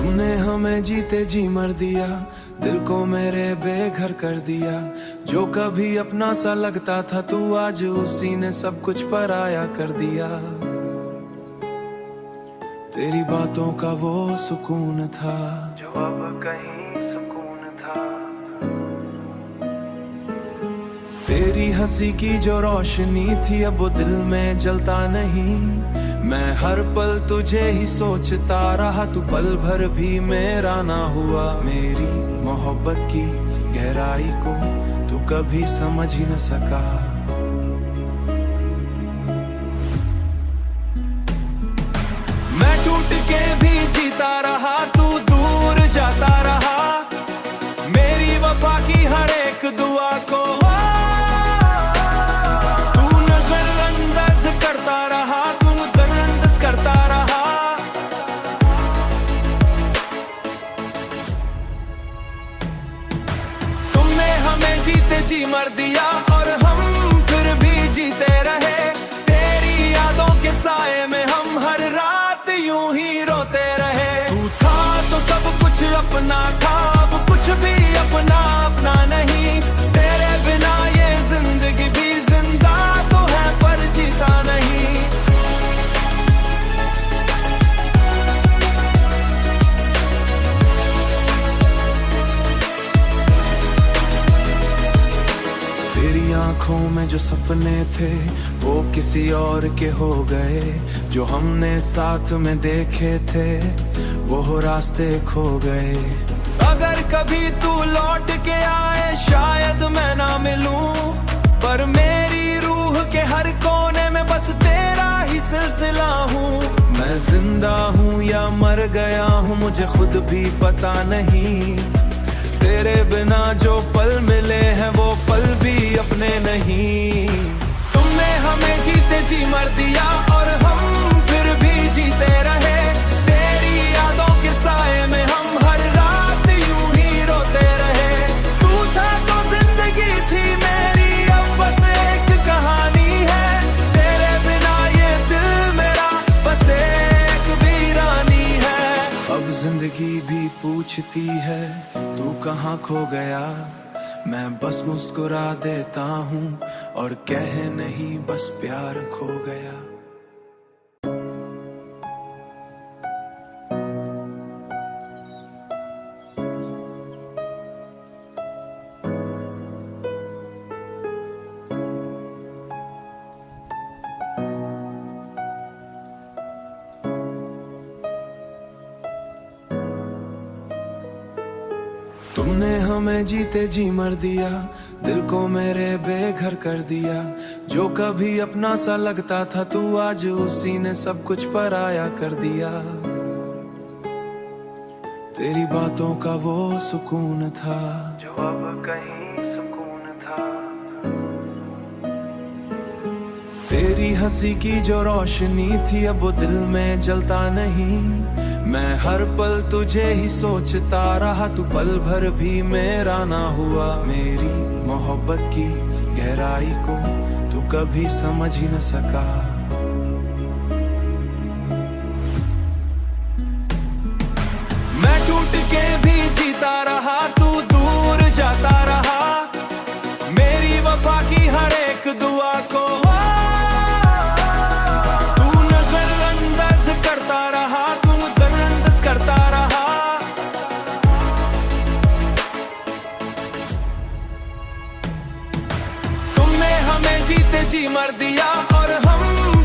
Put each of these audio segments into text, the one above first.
तुमने हमें जीते जी मर दिया, दिल को मेरे बेघर कर दिया। जो कभी अपना सा लगता था तू, आज उसी ने सब कुछ पराया कर दिया। तेरी बातों का वो सुकून था जो अब कहीं सुकून था। तेरी हंसी की जो रोशनी थी अब वो दिल में जलता नहीं। मैं हर पल तुझे ही सोचता रहा, तू पल भर भी मेरा ना हुआ। मेरी मोहब्बत की गहराई को तू कभी समझ ही न सका। मैं टूट के भी जीता रहा, तू दूर जाता रहा। मेरी वफा की हर एक दुआ को तू नजरअंदाज करता रहा, तू नजरअंदाज करता रहा। तुमने हमें जीते जी मर दिया और हम फिर भी जीते रहे। तेरी यादों के साए में हम हर रात यूं ही रोते रहे। तू था तो सब कुछ अपना था, अब कुछ भी अपना अपना नहीं। तेरे बिना ये जिंदगी भी जिंदा तो है पर जीता नहीं। तेरी आंखों में जो सपने थे वो किसी और के हो गए। जो हमने साथ में देखे थे वो रास्ते खो गए। अगर कभी तू लौट के आए शायद मैं ना मिलूं, पर मेरी रूह के हर कोने में बस तेरा ही सिलसिला हूँ। मैं जिंदा हूँ या मर गया हूँ मुझे खुद भी पता नहीं। तेरे बिना जो पल मिले हैं वो पल भी अपने नहीं। तुमने हमें जीते जी मर दिया और हम फिर भी जीते रहे। तेरी यादों के साए में हम हर रात यूं ही रोते रहे। तू था तो जिंदगी थी मेरी, अब बस एक कहानी है। तेरे बिना ये दिल मेरा बस एक वीरानी है। अब जिंदगी भी पूछती है तू कहाँ खो गया। मैं बस मुस्कुरा देता हूँ और कह नहीं बस प्यार खो गया। तुमने हमें जीते जी मर दिया, दिल को मेरे बेघर कर दिया। जो कभी अपना सा लगता था तू, आज उसी ने सब कुछ पराया कर दिया। तेरी बातों का वो सुकून था जो अब कहीं सुकून था। तेरी हंसी की जो रोशनी थी अब वो दिल में जलता नहीं। मैं हर पल तुझे ही सोचता रहा, तू पल भर भी मेरा ना हुआ। मेरी मोहब्बत की गहराई को तू कभी समझ ही न सका। मैं टूट के भी जीता रहा, तू दूर जाता रहा। मेरी वफा की हर एक दुआ को तू नजरअंदाज करता रहा, तू नजरअंदाज करता रहा। तुमने हमें जीते जी मर दिया और हम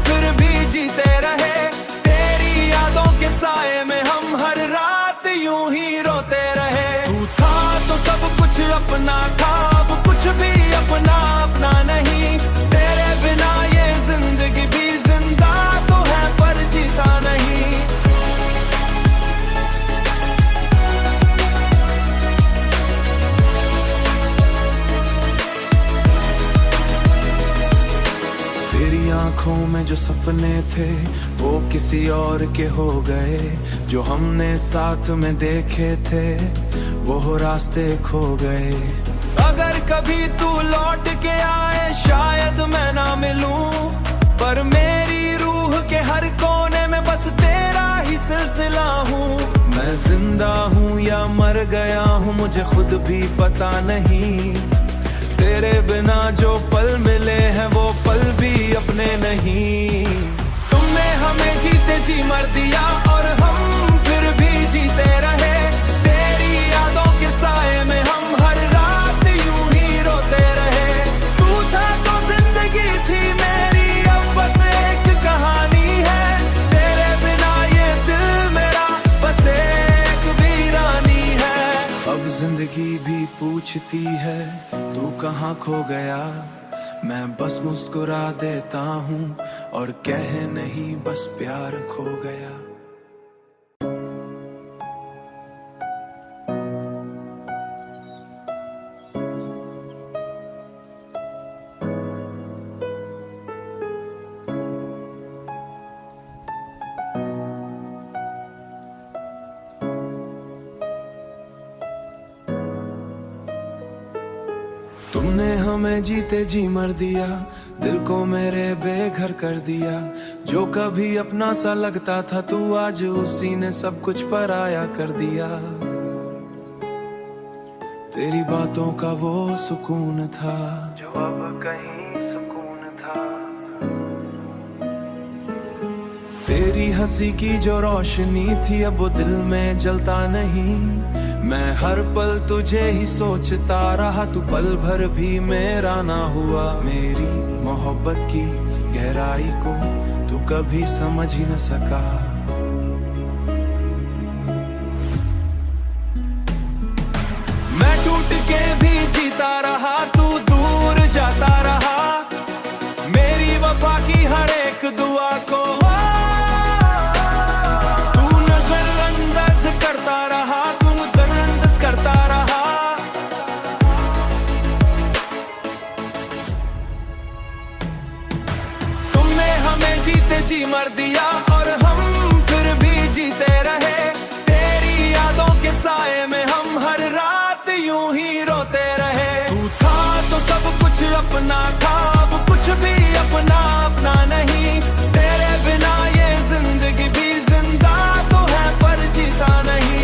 फिर भी जीते रहे। तेरी यादों के साए में हम हर रात यूं ही रोते रहे। तू था तो सब कुछ अपना था, अब कुछ भी अपना अपना नहीं। तेरे बिना ये जिंदगी भी जिंदा तो है पर जीता नहीं। तेरी आंखों में जो सपने थे वो किसी और के हो गए। जो हमने साथ में देखे थे वो रास्ते खो गए। अगर कभी तू लौट के आए शायद मैं ना मिलूं, पर मेरी रूह के हर कोने में बस तेरा ही सिलसिला हूँ। मैं जिंदा हूँ या मर गया हूँ मुझे खुद भी पता नहीं। तेरे बिना जो पल मिले हैं वो पल भी अपने नहीं। तुमने हमें जीते जी मर दिया और हम फिर भी जीते रहे। तेरी यादों के साए में हम हर रात यूं ही रोते रहे। तू था तो जिंदगी थी मेरी, अब बस एक कहानी है। तेरे बिना ये दिल मेरा बस एक वीरानी है। अब जिंदगी भी पूछती है तू कहाँ खो गया। मैं बस मुस्कुरा देता हूँ और कह नहीं बस प्यार खो गया। तुमने हमें जीते जी मर दिया, दिल को मेरे बेघर कर दिया। जो कभी अपना सा लगता था तू आज उसी ने सब कुछ पराया कर दिया। तेरी बातों का वो सुकून था जो अब कहीं सुकून था। तेरी हंसी की जो रोशनी थी अब वो दिल में जलता नहीं। मैं हर पल तुझे ही सोचता रहा, तू पल भर भी मेरा ना हुआ। मेरी मोहब्बत की गहराई को तू कभी समझ ही न सका। मैं टूट के भी जीता रहा, तू दूर जाता रहा। मेरी वफा की हर एक दुआ को तू नजरअंदाज करता रहा, करता रहा। तुमने हमें जीते जी मर दिया और हम फिर भी जीते रहे। तेरी यादों के साए में हम हर रात यूं ही रोते रहे। तू था तो सब कुछ अपना था, अब कुछ भी अपना अपना नहीं। तेरे बिना ये जिंदगी भी जिंदा तो है पर जीता नहीं।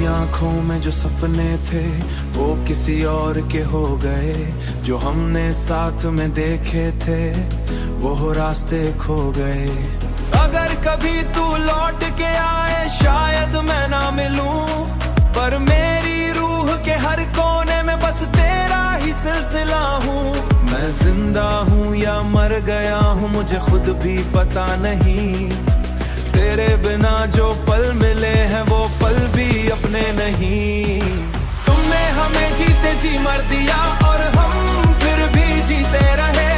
आँखों में जो सपने थे वो किसी और के हो गए। जो हमने साथ में देखे थे वो रास्ते खो गए। अगर कभी तू लौट के आए शायद मैं ना मिलूं, पर मेरी रूह के हर कोने में बस तेरा ही सिलसिला हूँ। मैं जिंदा हूँ या मर गया हूँ मुझे खुद भी पता नहीं। तेरे बिना जो पल मिले हैं वो पल भी अपने नहीं। तुमने हमें जीते जी मर दिया और हम फिर भी जीते रहे।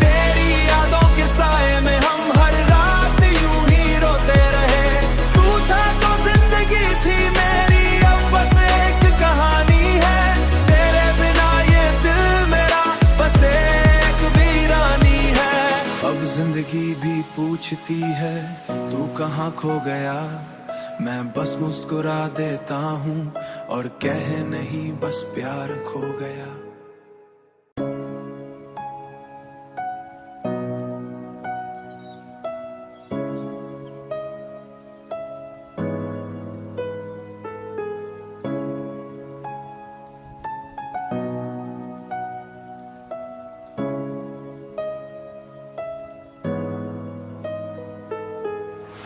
तेरी यादों के साए में हम हर रात यूं ही रोते रहे। तू था तो जिंदगी थी मेरी, अब बस एक कहानी है। तेरे बिना ये दिल मेरा बस एक वीरानी है। अब जिंदगी भी पूछती है तू कहाँ खो गया। मैं बस मुस्कुरा देता हूँ और कह नहीं बस प्यार खो गया।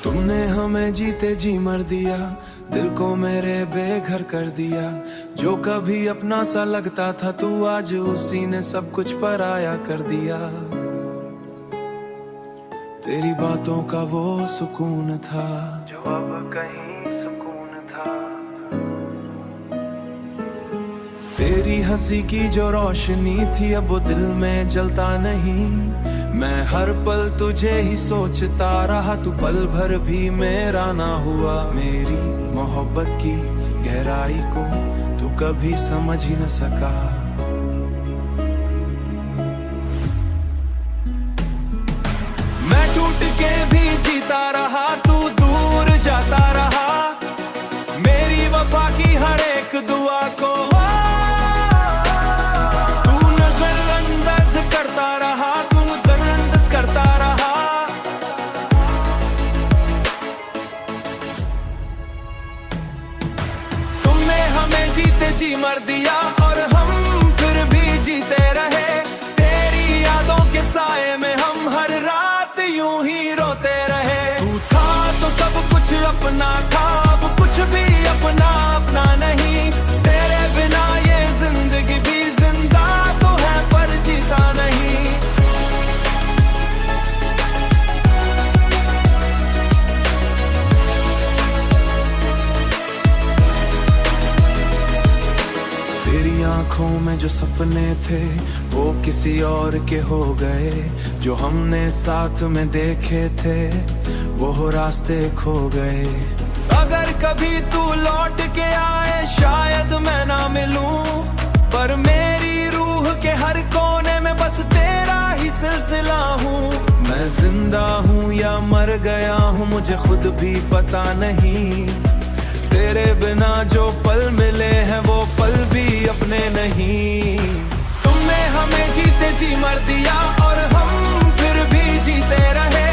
तुमने हमें जीते जी मर दिया, दिल को मेरे बेघर कर दिया। जो कभी अपना सा लगता था तू आज उसी ने सब कुछ पराया कर दिया। तेरी बातों का वो सुकून था जो अब कहीं सुकून था। तेरी हंसी की जो रोशनी थी अब वो दिल में जलता नहीं। मैं हर पल तुझे ही सोचता रहा, तू पल भर भी मेरा ना हुआ। मेरी मोहब्बत की गहराई को तू कभी समझ ही न सका। मैं टूट के भी जीता रहा, तू दूर जाता रहा। मेरी वफा की हर एक दुआ को जी मर दिया और हम फिर भी जीते रहे। तेरी यादों के साए में हम हर रात यूं ही रोते रहे। तू था तो सब कुछ अपना था, अब कुछ भी अपना अपना नहीं। तेरे बिना ये जिंदगी भी जिंदा तो है पर जीता नहीं। तेरी आंखों में जो सपने थे वो किसी और के हो गए। जो हमने साथ में देखे थे वो रास्ते खो गए। अगर कभी तू लौट के आए शायद मैं ना मिलूं, पर मेरी रूह के हर कोने में बस तेरा ही सिलसिला हूँ। मैं जिंदा हूँ या मर गया हूँ मुझे खुद भी पता नहीं। तेरे बिना जो पल मिले हैं वो पल भी अपने नहीं। तुमने हमें जीते जी मर दिया और हम फिर भी जीते रहे।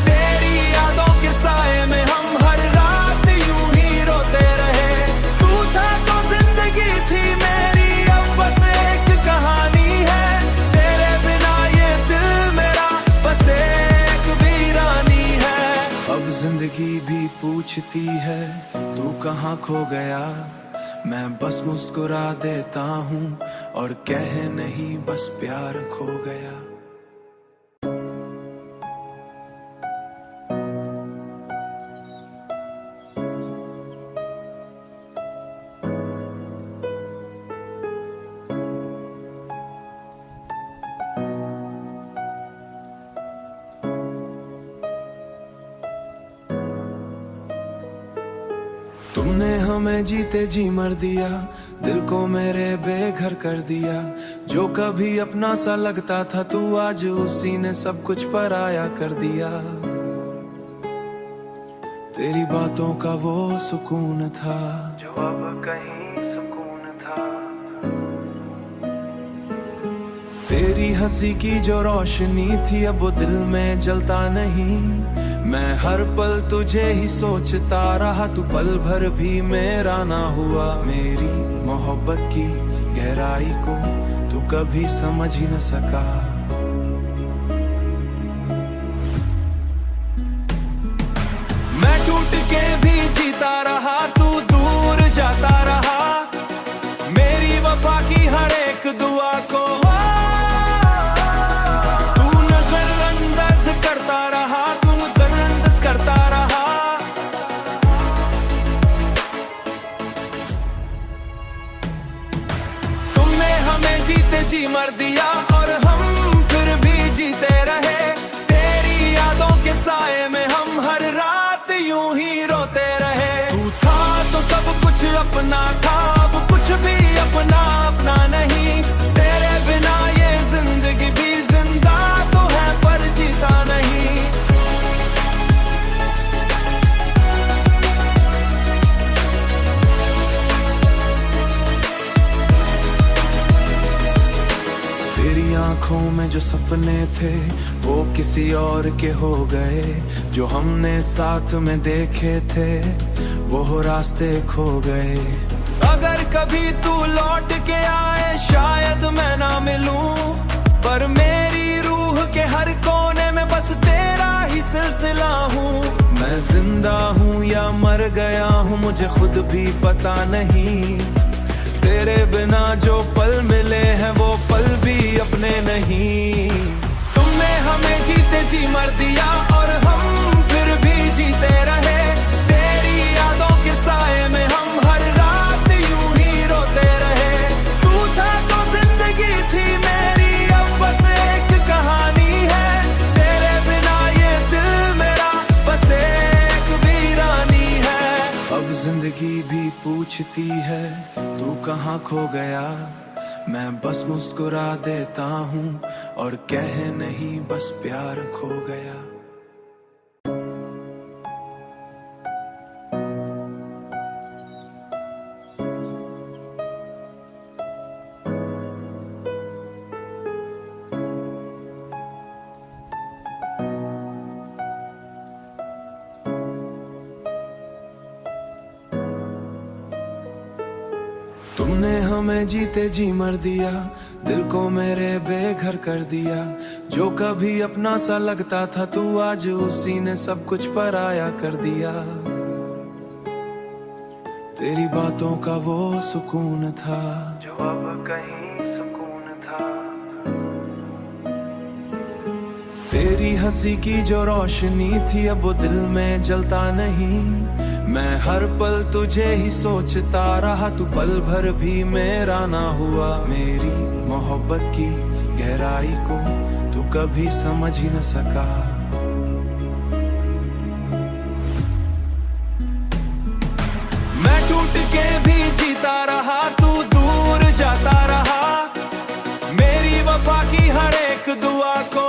तेरी यादों के साए में हम हर रात यूं ही रोते रहे। तू था तो जिंदगी थी मेरी, अब बस एक कहानी है। तेरे बिना ये दिल मेरा बस एक वीरानी है। अब जिंदगी भी पूछती है तू कहाँ खो गया। मैं बस मुस्कुरा देता हूँ और कह नहीं बस प्यार खो गया। तुमने हमें जीते जी मर दिया, दिल को मेरे बेघर कर दिया। जो कभी अपना सा लगता था तू आज उसी ने सब कुछ पराया कर दिया। तेरी बातों का वो सुकून था जो अब कहीं सुकून था। तेरी हंसी की जो रोशनी थी अब वो दिल में जलता नहीं। मैं हर पल तुझे ही सोचता रहा, तू पल भर भी मेरा ना हुआ। मेरी मोहब्बत की गहराई को तू कभी समझ ही न सका। मैं टूट के भी जीता रहा, तू दूर जाता रहा। मेरी वफा की हर एक दुआ को तू नजरअंदाज करता रहा, करता रहा। तुमने हमें जीते जी मर दिया और हम फिर भी जीते रहे। तेरी यादों के साए में हम हर रात यूं ही रोते रहे। तू था तो सब कुछ अपना था, अब कुछ भी अपना अपना नहीं। तेरे बिना ये जिंदगी भी जिंदा तो है पर जीता नहीं। तेरी आंखों में जो सपने थे वो किसी और के हो गए। जो हमने साथ में देखे थे वो रास्ते खो गए। अगर कभी तू लौट के आए शायद मैं ना मिलूं, पर मेरी रूह के हर कोने में बस तेरा ही सिलसिला हूँ। मैं जिंदा हूँ या मर गया हूँ मुझे खुद भी पता नहीं। तेरे बिना जो पल मिले हैं वो पल भी अपने नहीं। तुमने हमें जीते जी मर दिया और हम फिर भी जीते रहे। तेरी यादों के साए में हम हर रात यूं ही रोते रहे। तू था तो जिंदगी थी मेरी, अब बस एक कहानी है। तेरे बिना ये दिल मेरा बस एक वीरानी है। अब जिंदगी भी पूछती है तू कहाँ खो गया। मैं बस मुस्कुरा देता हूँ और कह नहीं बस प्यार खो गया। तुमने हमें जीते जी मर दिया, दिल को मेरे बेघर कर दिया। जो कभी अपना सा लगता था तू, आज उसी ने सब कुछ पराया कर दिया। तेरी बातों का वो सुकून था जो अब कहीं सुकून था। तेरी हंसी की जो रोशनी थी अब वो दिल में जलता नहीं। मैं हर पल तुझे ही सोचता रहा, तू पल भर भी मेरा ना हुआ। मेरी मोहब्बत की गहराई को तू कभी समझ ही न सका। मैं टूट के भी जीता रहा, तू दूर जाता रहा। मेरी वफा की हर एक दुआ को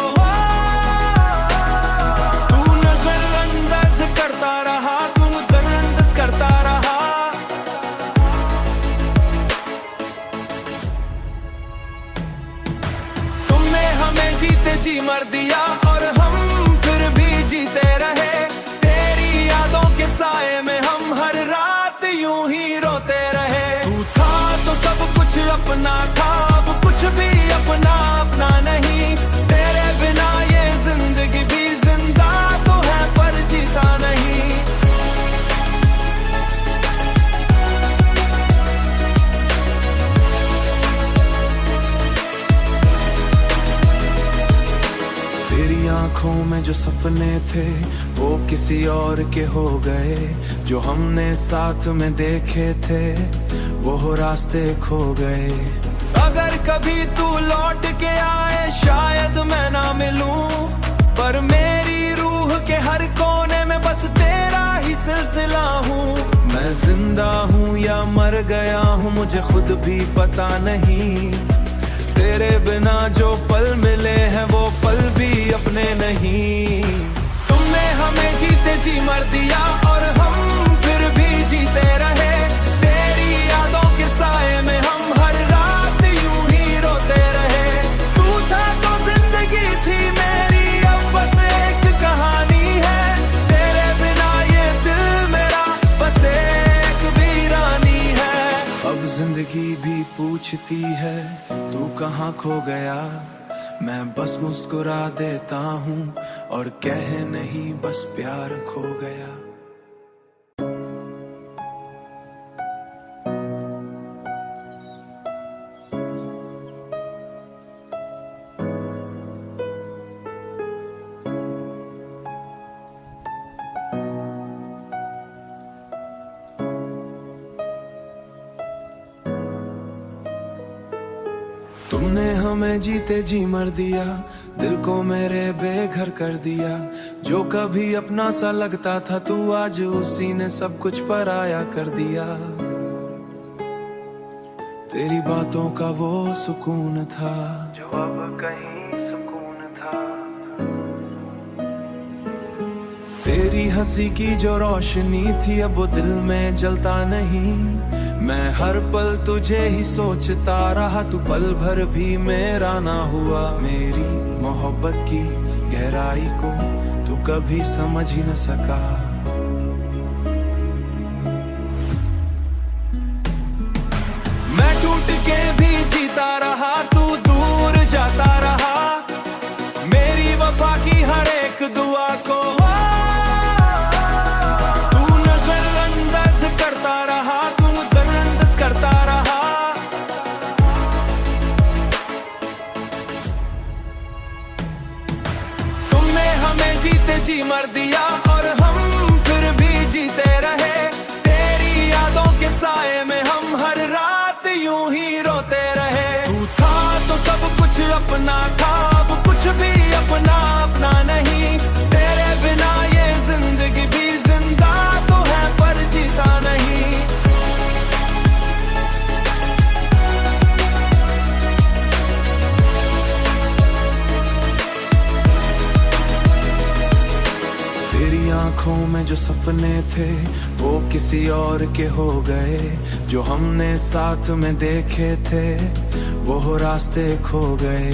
जी मर दिया और हम फिर भी जीते रहे। तेरी यादों के साए में हम हर रात यूं ही रोते रहे। तू था तो सब कुछ अपना था, अब कुछ भी अपना अपना नहीं। तेरे बिना ये जिंदगी भी जिंदा तो है पर जीता नहीं। आंखों में जो सपने थे वो किसी और के हो गए। जो हमने साथ में देखे थे वो रास्ते खो गए। अगर कभी तू लौट के आए शायद मैं ना मिलूं, पर मेरी रूह के हर कोने में बस तेरा ही सिलसिला हूँ। मैं जिंदा हूँ या मर गया हूँ मुझे खुद भी पता नहीं। तेरे बिना जो पल मिले हैं वो पल भी अपने नहीं। तुमने हमें जीते जी मर दिया और हम फिर भी जीते रहे। तेरी यादों के साए में हम हर रात यूं ही रोते रहे। तू था तो जिंदगी थी मेरी, अब बस एक कहानी है। तेरे बिना ये दिल मेरा बस एक वीरानी है। अब जिंदगी भी पूछती है तू कहाँ खो गया। मैं बस मुस्कुरा देता हूँ और कह नहीं बस प्यार खो गया। तुमने हमें जीते जी मर दिया, दिल को मेरे बेघर कर दिया। जो कभी अपना सा लगता था तू, आज उसी ने सब कुछ पराया कर दिया। तेरी बातों का वो सुकून था जो अब कहीं सुकून था। तेरी हंसी की जो रोशनी थी अब वो दिल में जलता नहीं। मैं हर पल तुझे ही सोचता रहा, तू पल भर भी मेरा ना हुआ। मेरी मोहब्बत की गहराई को तू कभी समझ ही न सका। मैं टूट के भी जीता रहा, तू दूर जाता रहा। मेरी वफा की हर एक दुआ को जी मर दिया और हम फिर भी जीते रहे। तेरी यादों के साए में हम हर रात यूं ही रोते रहे। तू था तो सब कुछ अपना था, अब कुछ भी अपना अपना नहीं। तेरे बिना ये जिंदगी भी जिंदा तो है पर जीता नहीं। आंखों में जो सपने थे वो किसी और के हो गए। जो हमने साथ में देखे थे वो रास्ते खो गए।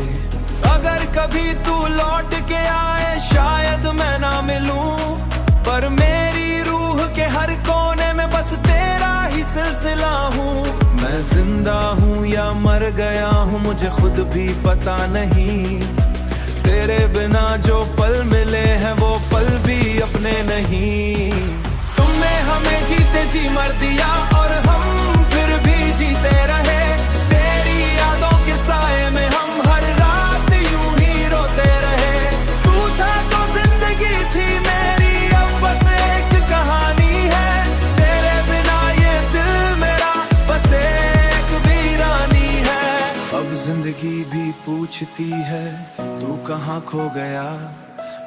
अगर कभी तू लौट के आए शायद मैं ना मिलूं, पर मेरी रूह के हर कोने में बस तेरा ही सिलसिला हूँ। मैं मैं जिंदा हूँ या मर गया हूँ मुझे खुद भी पता नहीं। तेरे बिना जो पल मिले हैं वो पल भी अपने नहीं। तुमने हमें जीते जी मर दिया और हम फिर भी जीते रहे। तेरी यादों के साए में हम हर रात यूं ही रोते रहे। तू था तो जिंदगी थी मेरी, अब बस एक कहानी है। तेरे बिना ये दिल मेरा बस एक वीरानी है। अब जिंदगी भी पूछती है तू कहाँ खो गया।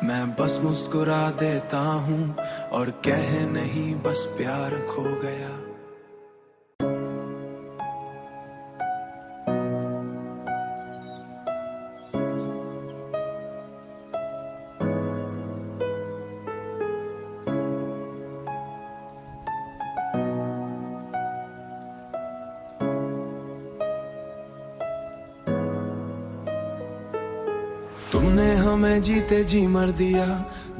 मैं बस मुस्कुरा देता हूँ और कहे नहीं बस प्यार खो गया। तुमने हमें जीते जी मर दिया,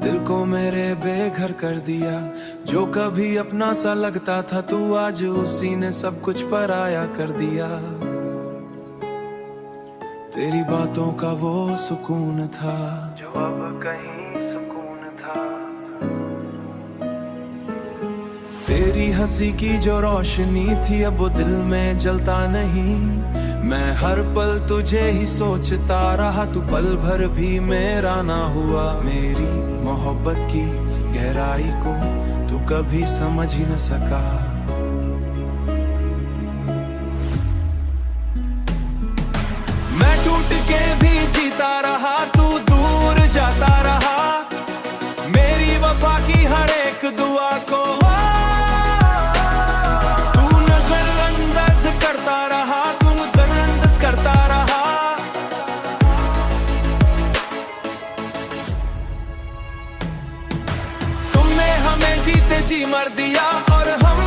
दिल को मेरे बेघर कर दिया। जो कभी अपना सा लगता था तू आज उसी ने सब कुछ पराया कर दिया। तेरी बातों का वो सुकून था जो अब कहीं सुकून था। तेरी हंसी की जो रोशनी थी अब वो दिल में जलता नहीं। मैं हर पल तुझे ही सोचता रहा, तू पल भर भी मेरा ना हुआ। मेरी मोहब्बत की गहराई को तू कभी समझ ही न सका। मैं टूट के भी जीता रहा, तू दूर जाता रहा। मेरी वफा की हर एक दुआ को तू नजरअंदाज करता रहा, करता रहा। तुमने हमें जीते जी मर दिया और हम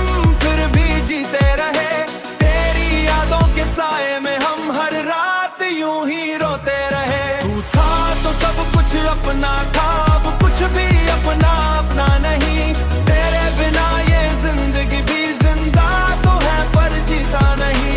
फिर भी जीते रहे। तेरी यादों के साए में हम हर रात यूं ही रोते रहे। तू था तो सब कुछ अपना था, अब कुछ भी अपना अपना नहीं। तेरे बिना ये जिंदगी भी जिंदा तो है पर जीता नहीं।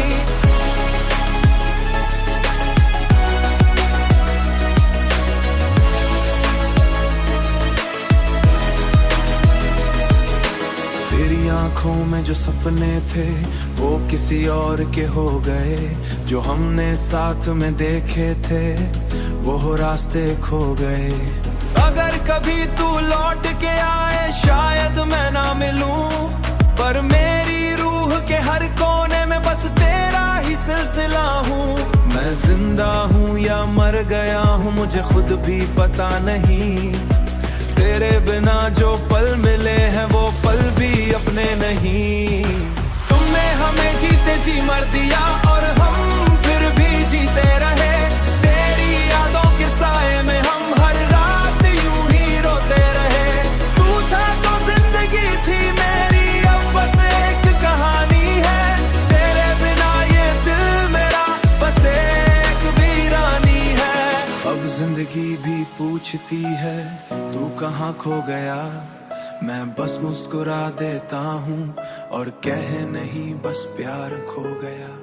तेरी आंखों में जो सपने थे वो किसी और के हो गए। जो हमने साथ में देखे थे वो रास्ते खो गए। अगर कभी तू लौट के आए शायद मैं ना मिलूं, पर मेरी रूह के हर कोने में बस तेरा ही सिलसिला हूँ। मैं जिंदा हूँ या मर गया हूँ मुझे खुद भी पता नहीं। तेरे बिना जो पल मिले हैं वो पल भी अपने नहीं। तुमने हमें जीते जी मर दिया और हम फिर भी जीते रहे। तेरी यादों के साए में हम हर रात यूं ही रोते रहे। तू था तो जिंदगी थी मेरी, अब बस एक कहानी है। तेरे बिना ये दिल मेरा बस एक वीरानी है। अब जिंदगी भी पूछती है तू कहाँ खो गया। मैं बस मुस्कुरा देता हूँ और कहे नहीं बस प्यार खो गया।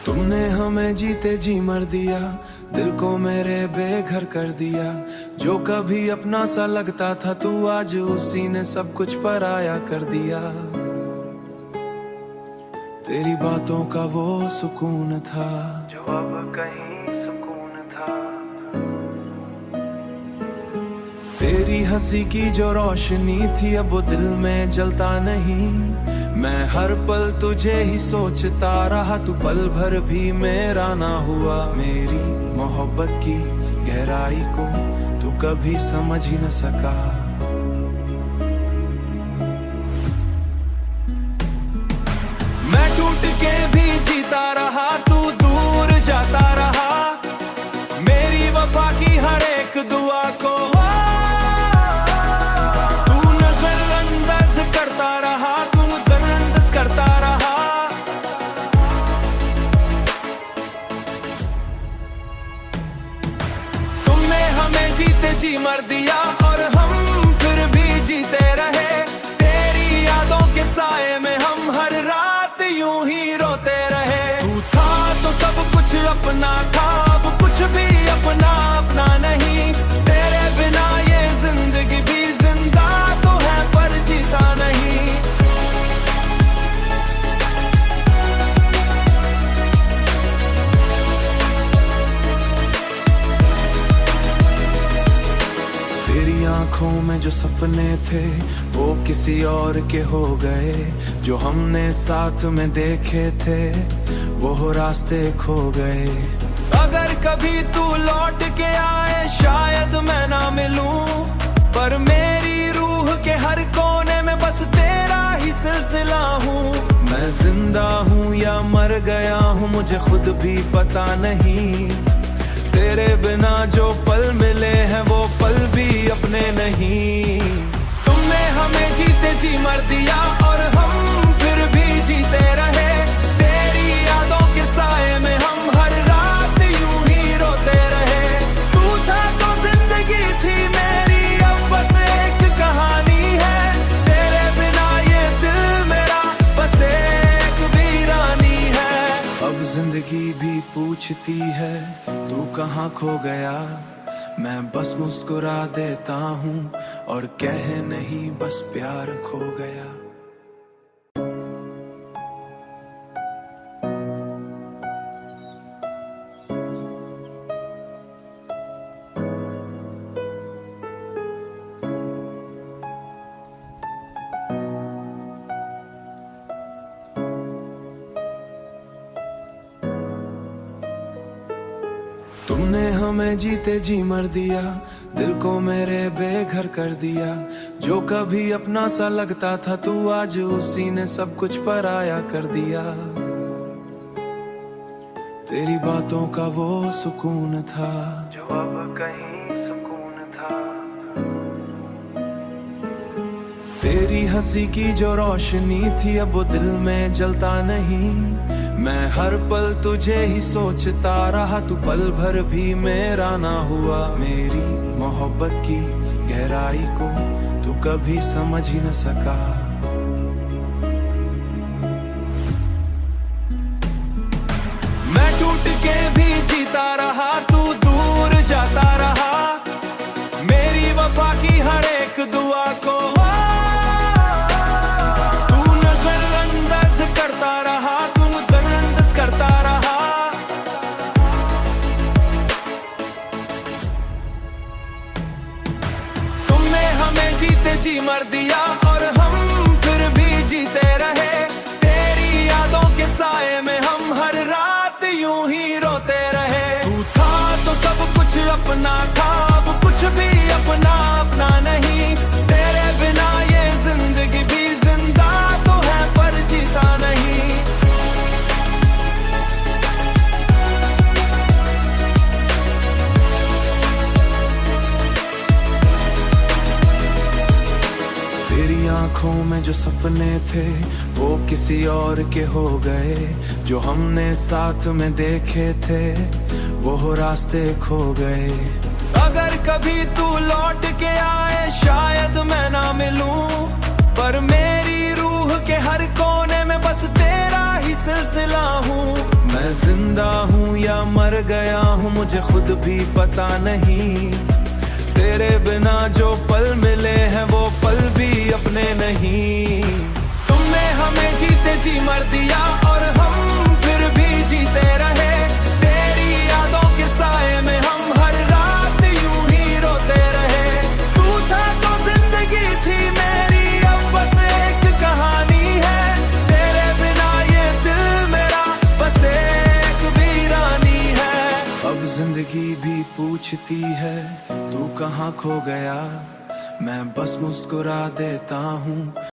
तुमने हमें जीते जी मर दिया, दिल को मेरे बेघर कर दिया। जो कभी अपना सा लगता था तू आज उसी ने सब कुछ पराया कर दिया। तेरी बातों का वो सुकून था जो अब कहीं सुकून था। तेरी हंसी की जो रोशनी थी अब वो दिल में जलता नहीं। मैं हर पल तुझे ही सोचता रहा, तू पल भर भी मेरा ना हुआ। मेरी मोहब्बत की गहराई को तू कभी समझ ही न सका। मैं टूट के भी जीता रहा, तू दूर जाता रहा। मेरी वफा की हर एक दुआ को जी मर दिया और हम फिर भी जीते रहे। तेरी यादों के साए में हम हर रात यूं ही रोते रहे। तू था तो सब कुछ अपना था, अब कुछ भी अपना अपना नहीं। तेरे बिना ये जिंदगी भी जिंदा तो है पर जीता नहीं। तेरी आंखों में जो सपने थे वो किसी और के हो गए। जो हमने साथ में देखे थे वो रास्ते खो गए। अगर कभी तू लौट के आए शायद मैं ना मिलूं, पर मेरी रूह के हर कोने में बस तेरा ही सिलसिला हूँ। मैं जिंदा हूँ या मर गया हूँ मुझे खुद भी पता नहीं। तेरे बिना जो पल मिले हैं वो पल भी अपने नहीं। तुमने हमें जीते जी मर दिया और हम फिर भी जीते रहे। तेरी यादों के साए में हम हर रात यूं ही रोते रहे। तू था तो जिंदगी थी मेरी, अब बस एक कहानी है। तेरे बिना ये दिल मेरा बस एक वीरानी है। अब जिंदगी भी पूछती है तू कहाँ खो गया। मैं बस मुस्कुरा देता हूँ और कह नहीं बस प्यार खो गया। तुमने हमें जीते जी मर दिया, दिल को मेरे बेघर कर दिया। जो कभी अपना सा लगता था तू आज उसी ने सब कुछ पराया कर दिया। तेरी बातों का वो सुकून था जो अब कहीं सुकून था। तेरी हंसी की जो रोशनी थी अब वो दिल में जलता नहीं। मैं हर पल तुझे ही सोचता रहा, तू पल भर भी मेरा ना हुआ। मेरी मोहब्बत की गहराई को तू कभी समझ ही न सका। मैं टूट के भी जीता रहा, तू दूर जाता रहा। मेरी वफा की हर एक दुआ को तू नजरअंदाज करता रहा, तू नजरअंदाज करता रहा। तुमने हमें जीते जी मर दिया और हम फिर भी जीते रहे। तेरी यादों के साए में हम हर रात यूं ही रोते रहे। तू था तो सब कुछ अपना था, अब कुछ भी अपना अपना नहीं। तेरे बिना ये जिंदगी भी जिंदा तो है पर जीता नहीं। तेरी आंखों में जो सपने थे वो किसी और के हो गए। जो हमने साथ में देखे थे वो रास्ते खो गए। अगर कभी तू लौट के आए शायद मैं ना मिलूं, पर मेरी रूह के हर कोने में बस तेरा ही सिलसिला हूँ। मैं जिंदा हूँ या मर गया हूँ मुझे खुद भी पता नहीं। तेरे बिना जो पल मिले हैं वो पल भी अपने नहीं। तुमने हमें जीते जी मर दिया और हम फिर भी जीते रहे। तेरी यादों के साए में हम हर रात यूं ही रोते रहे। तू था तो जिंदगी थी मेरी, अब बस एक कहानी है। तेरे बिना ये दिल मेरा बस एक वीरानी है। अब जिंदगी भी पूछती है तू कहाँ खो गया। मैं बस मुस्कुरा देता हूँ